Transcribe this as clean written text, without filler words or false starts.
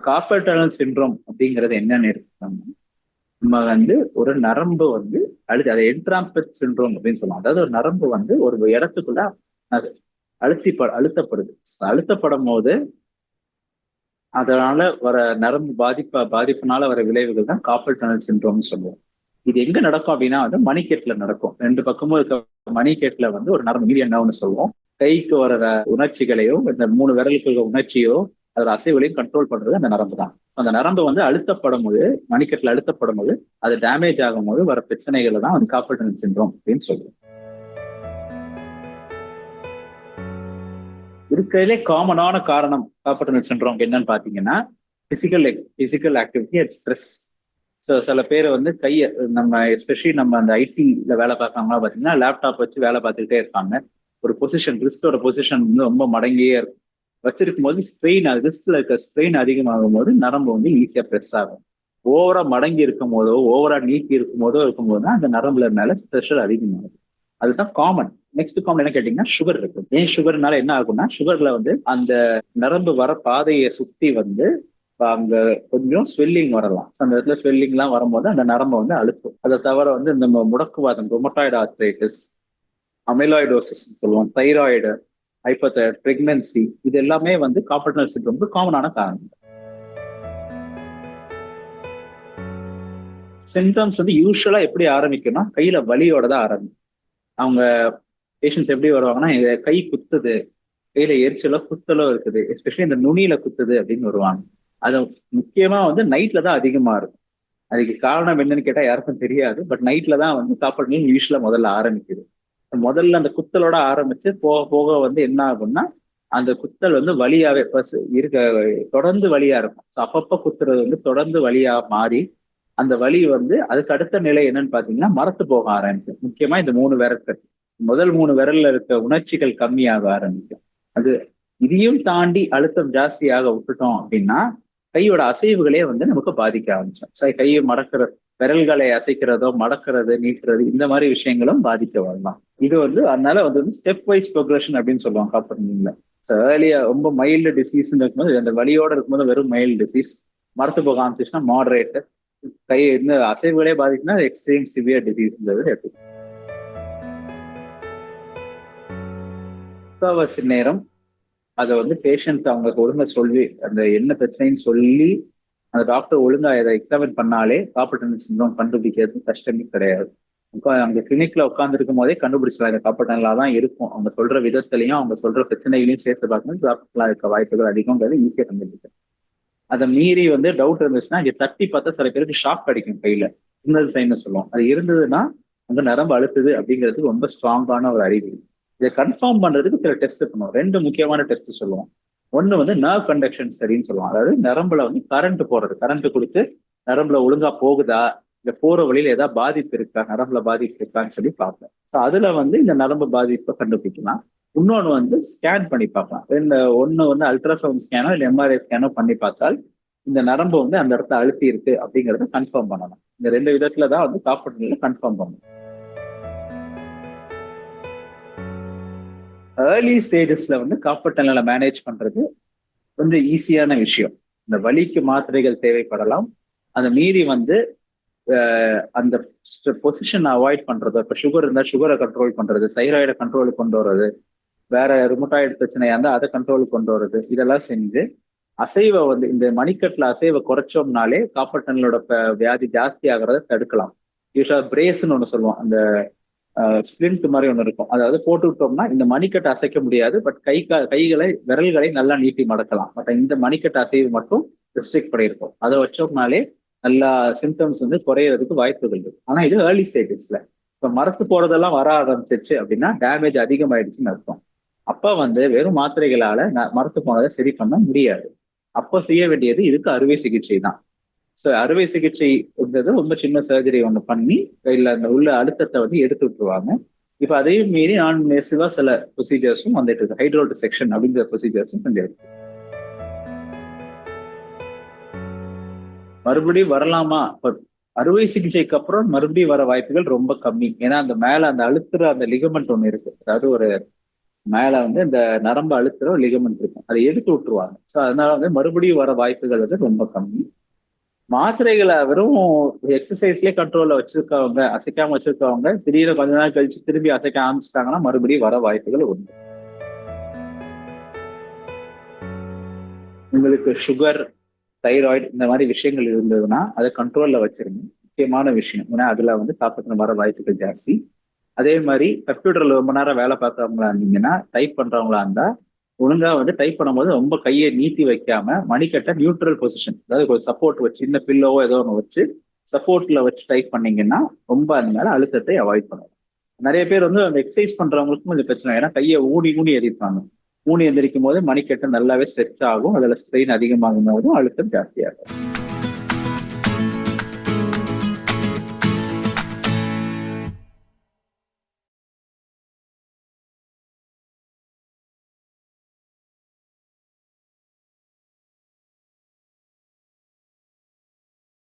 Carpal tunnel syndrome அப்படிங்கிறது என்னன்னு இருக்கு, நம்ம வந்து ஒரு நரம்பு வந்து அதை என்ட்ராம்பட் சிண்ட்ரோம் அப்படின்னு சொல்லுவோம். அதாவது ஒரு நரம்பு வந்து ஒரு இடத்துக்குள்ள அது அழுத்தப்படுது. அழுத்தப்படும் போது அதனால வர நரம்பு பாதிப்புனால வர விளைவுகள் தான் கார்பல் டனல் சிண்ட்ரோம்னு சொல்லுவோம். இது எங்க நடக்கும் அப்படின்னா வந்து மணிக்கேட்ல நடக்கும். ரெண்டு பக்கமும் இருக்க மணிக்கேட்ல வந்து ஒரு நரம்பு மீடியன் நர்வ்னு சொல்லுவோம். கைக்கு வர உணர்ச்சிகளையோ இந்த 3 விரலுக்கு உணர்ச்சியோ அதோட அசைவுகளையும் கண்ட்ரோல் பண்றது அந்த நரம்பு தான். அந்த நரம்பு வந்து அழுத்தப்படும் போது, மணிக்கட்டுல அழுத்தப்படும் போது, அது டேமேஜ் ஆகும் போது வர பிரச்சனைகளை தான் வந்து கார்பல் டனல் சிண்ட்ரோம் அப்படின்னு சொல்லுவோம். இருக்கிறதுலே காமனான காரணம் கார்பல் டனல் சிண்ட்ரோம் என்னன்னு பாத்தீங்கன்னா physical activity and stress. So சில பேர் வந்து நம்ம எஸ்பெஷலி நம்ம அந்த ஐடில வேலை பார்க்கறவங்களாம் பார்த்தீங்கன்னா லேப்டாப் வச்சு வேலை பார்த்துக்கிட்டே இருப்பாங்க. ஒரு பொசிஷன் ரிஸ்டோட பொசிஷன் வந்து ரொம்ப மடங்கியே இருக்கும். வச்சிருக்கும் போது ரிஸ்ட்ல இருக்க ஸ்ட்ரெயின் அதிகமாகும் போது நரம்பு வந்து ஈஸியா ப்ரெஸ் ஆகும். ஓவரா மடங்கி இருக்கும் போதோ ஓவரா நீக்கி இருக்கும்போது தான் அந்த நரம்புல மேல ப்ரெஷர் அதிகமாகும். அதுதான் காமன். நெக்ஸ்ட் காமன் என்ன கேட்டீங்கன்னா சுகர் இருக்கு. ஏன் சுகர்னால என்ன ஆகும்னா சுகர்ல வந்து அந்த நரம்பு வர பாதையை சுத்தி வந்து அங்க கொஞ்சம் ஸ்வெல்லிங் வரலாம். அந்த இடத்துல ஸ்வெல்லிங் எல்லாம் வரும்போது அந்த நரம்பை வந்து அழுத்தும். அதை தவிர வந்து நம்ம முடக்குவாதம், ரொமட்டாய்டு ஆர்த்ரைட்டிஸ், அமிலாய்டோசிஸ் சொல்லுவோம், தைராய்டு, ஹைப்பர்தைராய்டு, பிரெக்னன்சி, இது எல்லாமே வந்து கார்பல் டனல் சிண்ட்ரோம்க்கு காமனான காரணம். சிம்டம்ஸ் வந்து யூஸ்வலா எப்படி ஆரம்பிக்கும்னா கையில வலியோட தான் ஆரம்பிக்கும். அவங்க பேஷண்ட்ஸ் எப்படி வருவாங்கன்னா கை குத்துது, கையில எரிச்சலோ குத்தலோ இருக்குது, எஸ்பெஷலி இந்த நுனியில குத்துது அப்படின்னு வருவாங்க. அது முக்கியமா வந்து நைட்ல தான் அதிகமா இருக்கும். அதுக்கு காரணம் என்னன்னு கேட்டா யாருக்கும் தெரியாது. பட் நைட்ல தான் வந்து கார்பல் டனல் யூஸ்வலா முதல்ல ஆரம்பிக்குது. முதல்ல அந்த குத்தலோட ஆரம்பிச்சு போக போக வந்து என்ன ஆகும்னா அந்த குத்தல் வந்து வலியாவே இருக்க தொடர்ந்து வலியா இருக்கும். அப்பப்ப குத்துறது வந்து தொடர்ந்து வலியா மாறி அந்த வலி வந்து அதுக்கு அடுத்த நிலை என்னன்னு பாத்தீங்கன்னா மரத்து போக ஆரம்பிக்கும். முக்கியமா இந்த 3 விரல்கள், முதல் 3 விரல்ல இருக்க உணர்ச்சிகள் கம்மியாக ஆரம்பிக்கும். அது இதையும் தாண்டி அழுத்தம் ஜாஸ்தியாக விட்டுட்டோம் அப்படின்னா கையோட அசைவுகளே வந்து நமக்கு பாதிக்க ஆரம்பிச்சோம். கையை மடக்கிற விரல்களை அசைக்கிறதோ மடக்கிறது நீட்டுறது இந்த மாதிரி விஷயங்களும் பாதிக்க வரலாம். இது வந்து அதனால வந்து ஸ்டெப் வைஸ் ப்ரோக்ரஷன் அப்படின்னு சொல்லுவாங்க கார்பல் டனல்ல. ஏர்லியா ரொம்ப மைல்டு டிசீஸ் இருக்கும்போது அந்த வலியோட இருக்கும்போது வெறும் மைல்டு டிசீஸ், மரத்து போக ஆரம்பிச்சுன்னா மாடரேட், கை இந்த அசைவுகளே பாதிக்குன்னா எக்ஸ்ட்ரீம் சிவியர் டிசீஸ்ன்றது எப்படி. முக்கால்வாசி நேரம் அதை வந்து பேஷண்ட் அவங்க ஒழுங்கா சொல்லி அந்த என்ன பிரச்சனைன்னு சொல்லி அந்த டாக்டர் ஒழுங்கா அதை எக்ஸாமின் பண்ணாலே கார்பல் டனல் சிண்ட்ரோம் கண்டுபிடிக்கிறது கஷ்டமே கிடையாது. அந்த கிளினிக்ல உட்காந்துருக்கும் போதே கண்டுபிடிச்சலாம் இந்த கார்பல் டனலா தான் இருக்கும். அவங்க சொல்ற விதத்திலையும் அவங்க சொல்ற பிரச்சனைகளையும் சேர்த்து பார்க்கணும் டாக்டர்லாம் இருக்க வாய்ப்புகள் அதிகங்கிறது ஈஸியா கண்டுபிடிக்கும். அதை மீறி வந்து டவுட் இருந்துச்சுன்னா இங்க தட்டி பார்த்தா சில பேருக்கு ஷாக் அடிக்கும் கையில, சிக்னல் சைன்னு சொல்லுவோம். அது இருந்ததுன்னா அந்த நரம்பு அழுத்துது அப்படிங்கிறது ரொம்ப ஸ்ட்ராங்கான ஒரு அறிகுறி. இதை கன்ஃபார்ம் பண்றதுக்கு சில டெஸ்ட் பண்ணுவோம். 2 முக்கியமான டெஸ்ட் சொல்லுவோம். ஒண்ணு வந்து நர்வ் கண்டக்ஷன் சரின்னு சொல்லுவோம். அதாவது நரம்புல வந்து கரண்ட் போறது, கரண்ட் கொடுத்து நரம்புல ஒழுங்கா போகுதா, இந்த போற வழியில ஏதாவது பாதிப்பு இருக்கா, நரம்புல பாதிப்பு இருக்கான்னு சொல்லி பார்ப்பேன். ஸோ அதுல வந்து இந்த நரம்பு பாதிப்பை கண்டுபிடிக்கலாம். இன்னொன்று வந்து ஸ்கேன் பண்ணி பார்க்கலாம். ஒன்று வந்து அல்ட்ராசவுண்ட் ஸ்கேனோ இல்லை எம்ஆர்ஐ ஸ்கேனோ பண்ணி பார்த்தால் இந்த நரம்பு வந்து அந்த இடத்துல அழுத்தி இருக்கு அப்படிங்கறத கன்ஃபார்ம் பண்ணலாம். இந்த 2 விதத்துல தான் வந்து கார்பல் டனல் கன்ஃபார்ம் பண்ணணும். ஏர்லி ஸ்டேஜஸ்ல வந்து கார்பல் டனலை மேனேஜ் பண்றது கொஞ்சம் ஈஸியான விஷயம். இந்த வலிக்கு மாத்திரைகள் தேவைப்படலாம். அதை மீறி வந்து அந்த பொசிஷனை அவாய்ட் பண்றது, இப்ப சுகர் இருந்தா சுகரை கண்ட்ரோல் பண்றது, தைராய்டை கண்ட்ரோலுக்கு கொண்டு வர்றது, வேற ருமட்டாய்டு பிரச்சனையா இருந்தா அதை கண்ட்ரோலுக்கு கொண்டு வர்றது, இதெல்லாம் செஞ்சு அசைவை வந்து இந்த மணிக்கட்டுல அசைவை குறைச்சோம்னாலே கார்பல் டனலோட வியாதி ஜாஸ்தி ஆகிறத தடுக்கலாம். யூஸ்வலா பிரேஸ்ன்னு ஒண்ணு சொல்லுவோம். அந்த ஸ்பிளிண்ட் மாதிரி ஒன்று இருக்கும். அதாவது போட்டு விட்டோம்னா இந்த மணிக்கட்டை அசைக்க முடியாது, பட் விரல்களை நல்லா நீட்டி மடக்கலாம். பட் இந்த மணிக்கட்டு அசைவு மட்டும் ரெஸ்ட்ரிக்ட் பண்ணியிருக்கோம். அதை வச்சோம்னாலே நல்லா சிம்டம்ஸ் வந்து குறையறதுக்கு வாய்ப்புகள் இருக்கு. ஆனா இது ஏர்லி ஸ்டேஜஸ்ல. இப்ப மரத்து போறதெல்லாம் வர ஆரம்பிச்சிச்சு அப்படின்னா டேமேஜ் அதிகமாயிடுச்சுன்னு அர்த்தம். அப்ப வந்து வெறும் மாத்திரைகளால மரத்து போனதை சரி பண்ண முடியாது. அப்ப செய்ய வேண்டியது இதுக்கு அறுவை சிகிச்சை தான். ஸோ அறுவை சிகிச்சை ரொம்ப சின்ன சர்ஜரி ஒன்று பண்ணி இல்ல அந்த உள்ள அழுத்தத்தை வந்து எடுத்து விட்டுருவாங்க. இப்ப அதையும் மீறி நான் இன்வேசிவா சில ப்ரொசீஜர்ஸும் வந்துட்டு இருக்கு. ஹைட்ரோடிசெக்ஷன் அப்படிங்கிற ப்ரொசீஜர்ஸும் கொஞ்சம் இருக்கு. மறுபடியும் வரலாமா? அறுவை சிகிச்சைக்கு அப்புறம் மறுபடியும் வர வாய்ப்புகள் ரொம்ப கம்மி. ஏன்னா அந்த மேல அந்த அழுத்துற அந்த லிகமெண்ட் ஒண்ணு இருக்கு. அதாவது ஒரு மேல வந்து இந்த நரம்பு அழுத்துற லிகமெண்ட் இருக்கும், அதை எடுத்து விட்டுருவாங்க. ஸோ அதனால வந்து மறுபடியும் வர வாய்ப்புகள் வந்து ரொம்ப கம்மி. மாத்திரைகளை வெறும் எக்ஸசைஸ்லயே கண்ட்ரோல்ல வச்சிருக்கவங்க, அசைக்காம வச்சிருக்கவங்க திடீர்னு கொஞ்ச நாள் கழிச்சு திரும்பி அசைக்க ஆரம்பிச்சிட்டாங்கன்னா மறுபடியும் வர வாய்ப்புகள் உண்டு. உங்களுக்கு சுகர், தைராய்டு இந்த மாதிரி விஷயங்கள் இருந்ததுன்னா அதை கண்ட்ரோல்ல வச்சிருங்க, முக்கியமான விஷயம். ஏன்னா அதுல வந்து தாக்கத்துல வர வாய்ப்புகள் ஜாஸ்தி. அதே மாதிரி கம்ப்யூட்டர்ல ரொம்ப நேரம் வேலை பார்க்கறவங்களா இருந்தீங்கன்னா, டைப் பண்றவங்களா இருந்தா ஒழுங்கா வந்து டைப் பண்ணும்போது ரொம்ப கையை நீட்டி வைக்காம மணிக்கட்டை நியூட்ரல் பொசிஷன், அதாவது ஒரு சப்போர்ட் வச்சு சின்ன பில்லோவோ ஏதோ ஒன்று வச்சு சப்போர்ட்ல வச்சு டைப் பண்ணீங்கன்னா ரொம்ப அந்த மேல அழுத்தத்தை அவாய்ட் பண்ணலாம். நிறைய பேர் வந்து அந்த எக்ஸசைஸ் பண்றவங்களுக்கும் கொஞ்சம் பிரச்சனை, ஏன்னா கையை ஊனி ஊனி எதிர்ப்பாங்க. ஊனி எந்திரிக்கும் போது மணிக்கட்டை நல்லாவே ஸ்ட்ரெச் ஆகும், அதுல ஸ்ட்ரெயின் அதிகமாகும் போதும் அழுத்தம் ஜாஸ்தியாகும்.